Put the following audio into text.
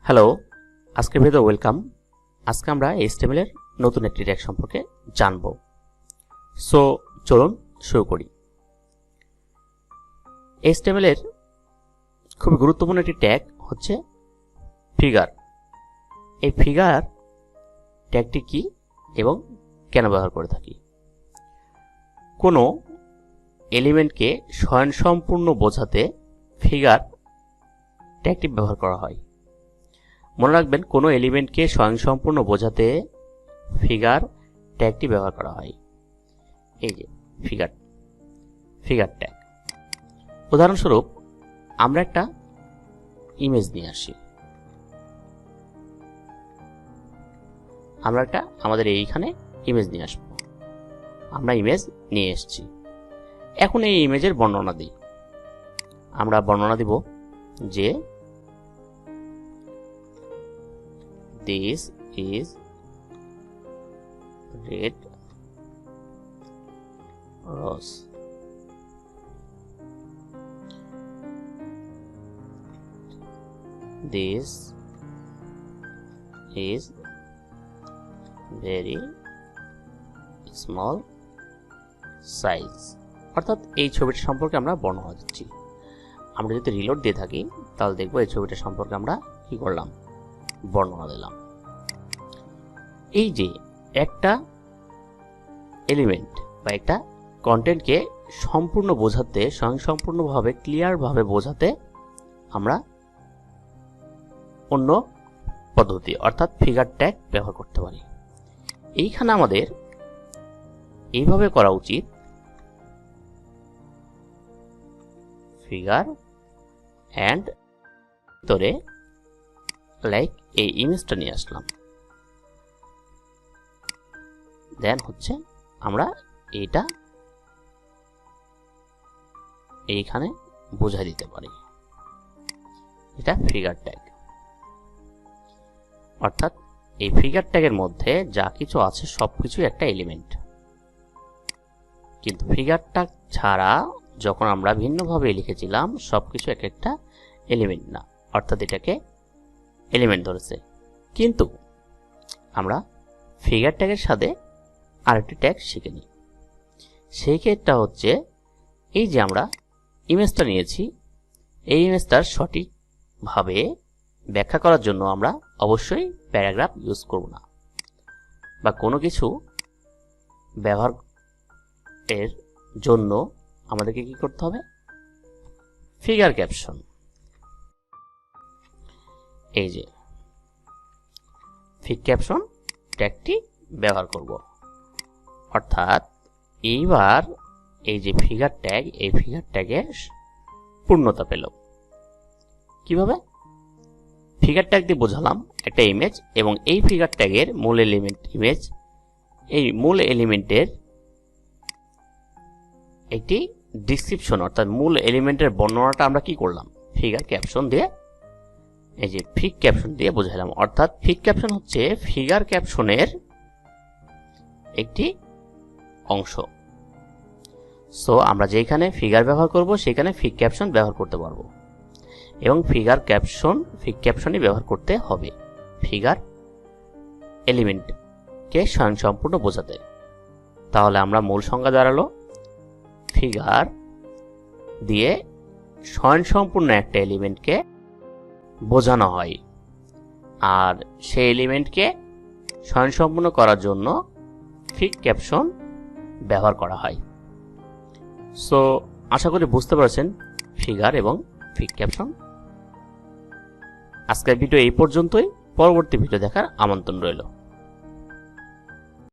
Hello, আজকের video welcome. আজকে আমরা HTML এর নতুন একটি ট্যাগ সম্পর্কে জানব। সো চলুন শুরু করি। HTML এর খুবই গুরুত্বপূর্ণ একটি ট্যাগ হচ্ছে ফিগার। এই ফিগার ট্যাগটি কি এবং কেন ব্যবহার করে থাকি? কোনো এলিমেন্টকে স্বয়ংসম্পূর্ণ বোঝাতে ফিগার ট্যাগটি ব্যবহার করা হয়। মনে রাখবেন, কোনো এলিমেন্টকে স্বয়ংসম্পূর্ণ বোঝাতে ফিগার ট্যাগটি ব্যবহার করা হয়। এই যে ফিগার ট্যাগ। উদাহরণস্বরূপ আমরা একটা ইমেজ নিয়ে আসি। আমাদের এইখানে ইমেজ নিয়ে আসবো। আমরা ইমেজ নিয়ে এসেছি। এখন এই ইমেজের বর্ণনা দিই। আমরা বর্ণনা দিব যে this is red rose. This is very small size. অর্থাৎ এই ছবিটা সম্পর্কে আমরা বর্ণনা দিচ্ছি। আমরা যদি রিলোড দিয়ে থাকি তাহলে দেখব এই ছবিটা সম্পর্কে আমরা কি করলাম, বর্ণনা দিলাম। এই যে একটা এলিমেন্ট বা একটা কন্টেন্টকে সম্পূর্ণ বোঝাতে, স্বয়ংসম্পূর্ণভাবে ক্লিয়ারভাবে বোঝাতে আমরা অন্য পদ্ধতি অর্থাৎ ফিগার ট্যাগ ব্যবহার করতে পারি। এইখানে আমাদের এইভাবে করা উচিত। ফিগার অ্যান্ড ভিতরে লাইক এই ইমেজটা নিয়ে আসলাম। দেন হচ্ছে আমরা এটা এইখানে বোঝাই দিতে পারি। এটা ফিগার ট্যাগ। অর্থাৎ এই ফিগার ট্যাগের মধ্যে যা কিছু আছে সবকিছু একটা এলিমেন্ট, কিন্তু ফিগার ট্যাগ ছাড়া যখন আমরা ভিন্নভাবে লিখেছিলাম সবকিছু এক একটা এলিমেন্ট না, অর্থাৎ এটাকে এলিমেন্ট ধরেছে। কিন্তু আমরা ফিগার ট্যাগের সাথে আরেকটি ট্যাগ শিখে নিই। সেই ক্ষেত্রটা হচ্ছে এই যে আমরা ইমেজটা নিয়েছি, এই ইমেজটার সঠিকভাবে ব্যাখ্যা করার জন্য আমরা অবশ্যই প্যারাগ্রাফ ইউজ করব না, বা কোনো কিছু ব্যবহারের জন্য আমাদেরকে কি করতে হবে, ফিগার ক্যাপশন। এই যে ফিগ ক্যাপশন ট্যাগটি ব্যবহার করব। অর্থাৎ এইবার এই যে ফিগার ট্যাগ, এই ফিগার ট্যাগের পূর্ণতা পেল কিভাবে? ফিগার ট্যাগ দিয়ে বোঝালাম একটা ইমেজ, এবং এই ফিগার ট্যাগের মূল এলিমেন্ট ইমেজ। এই মূল এলিমেন্টের একটি ডিসক্রিপশন অর্থাৎ মূল এলিমেন্টের বর্ণনাটা আমরা কি করলাম, ফিগার ক্যাপশন দিয়ে, এই যে ফিগ ক্যাপশন দিয়ে বোঝালাম। অর্থাৎ ফিগ ক্যাপশন হচ্ছে ফিগার ক্যাপশনের একটি অংশ। সো আমরা যেখানে ফিগার ব্যবহার করব সেখানে ফিগ ক্যাপশন ব্যবহার করতে পারবো, এবং ফিগ ক্যাপশনই ব্যবহার করতে হবে ফিগার এলিমেন্টকে স্বয়ংসম্পূর্ণ বোঝাতে। তাহলে আমরা মূল সংজ্ঞা দাঁড়ালো, ফিগার দিয়ে স্বয়ংসম্পূর্ণ একটা এলিমেন্টকে বোঝানো হয়, আর সেই এলিমেন্টকে স্বয়ংসম্পূর্ণ করার জন্য ফিগ ক্যাপশন ব্যবহার করা হয়। সো আশা করি বুঝতে পারছেন ফিগার এবং ফিগ ক্যাপশন। আজকের ভিডিও এই পর্যন্তই। পরবর্তী ভিডিও দেখার আমন্ত্রণ রইল।